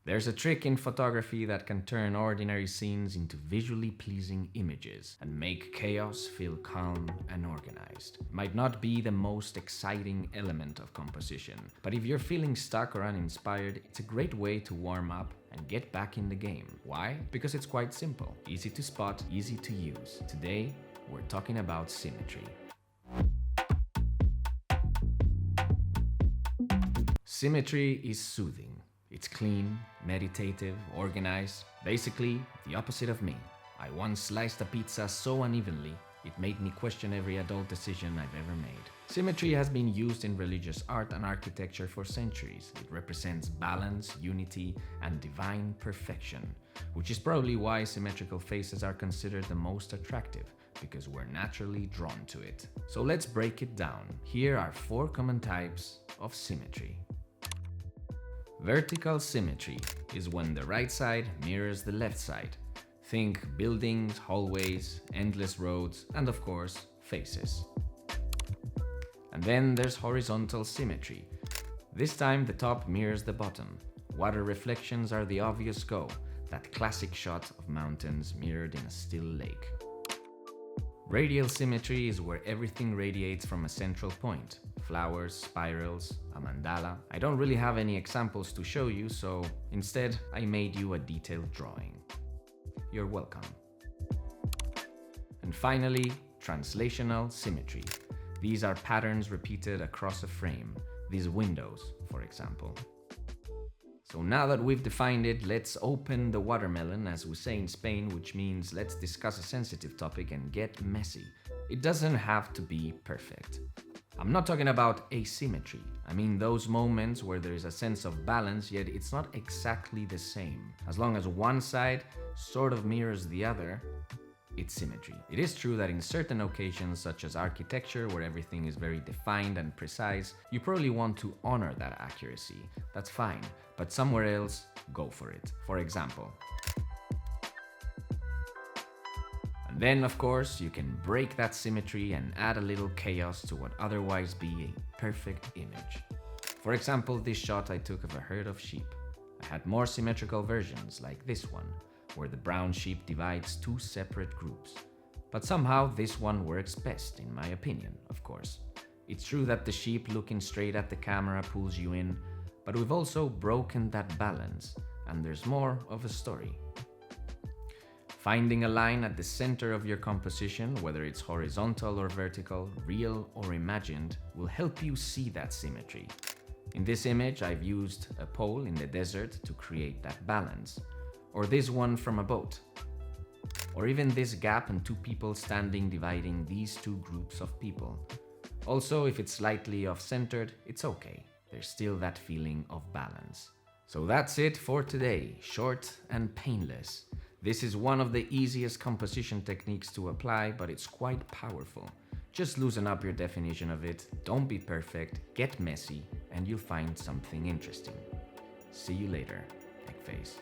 There's a trick in photography that can turn ordinary scenes into visually pleasing images and make chaos feel calm and organized. It might not be the most exciting element of composition, but if you're feeling stuck or uninspired, it's a great way to warm up and get back in the game. Why? Because it's quite simple, easy to spot, easy to use. Today, we're talking about symmetry. Symmetry is soothing. It's clean, meditative, organized, basically the opposite of me. I once sliced a pizza so unevenly, it made me question every adult decision I've ever made. Symmetry has been used in religious art and architecture for centuries. It represents balance, unity, and divine perfection, which is probably why symmetrical faces are considered the most attractive, because we're naturally drawn to it. So let's break it down. Here are 4 common types of symmetry. Vertical symmetry is when the right side mirrors the left side. Think buildings, hallways, endless roads, and of course, faces. And then there's horizontal symmetry. This time the top mirrors the bottom. Water reflections are the obvious go, that classic shot of mountains mirrored in a still lake. Radial symmetry is where everything radiates from a central point. Flowers, spirals, a mandala. I don't really have any examples to show you, so instead I made you a detailed drawing. You're welcome. And finally, translational symmetry. These are patterns repeated across a frame. These windows, for example. So now that we've defined it, let's open the watermelon, as we say in Spain, which means let's discuss a sensitive topic and get messy. It doesn't have to be perfect. I'm not talking about asymmetry. I mean those moments where there is a sense of balance, yet it's not exactly the same. As long as one side sort of mirrors the other, it's symmetry. It is true that in certain occasions, such as architecture, where everything is very defined and precise, you probably want to honor that accuracy. That's fine, but somewhere else, go for it. For example. And then, of course, you can break that symmetry and add a little chaos to what otherwise be a perfect image. For example, this shot I took of a herd of sheep. I had more symmetrical versions, like this one, where the brown sheep divides 2 separate groups. But somehow this one works best, in my opinion, of course. It's true that the sheep looking straight at the camera pulls you in, but we've also broken that balance, and there's more of a story. Finding a line at the center of your composition, whether it's horizontal or vertical, real or imagined, will help you see that symmetry. In this image, I've used a pole in the desert to create that balance. Or this one from a boat. Or even this gap and 2 people standing dividing these 2 groups of people. Also, if it's slightly off-centered, it's okay. There's still that feeling of balance. So that's it for today, short and painless. This is one of the easiest composition techniques to apply, but it's quite powerful. Just loosen up your definition of it, don't be perfect, get messy, and you'll find something interesting. See you later, Egg Face.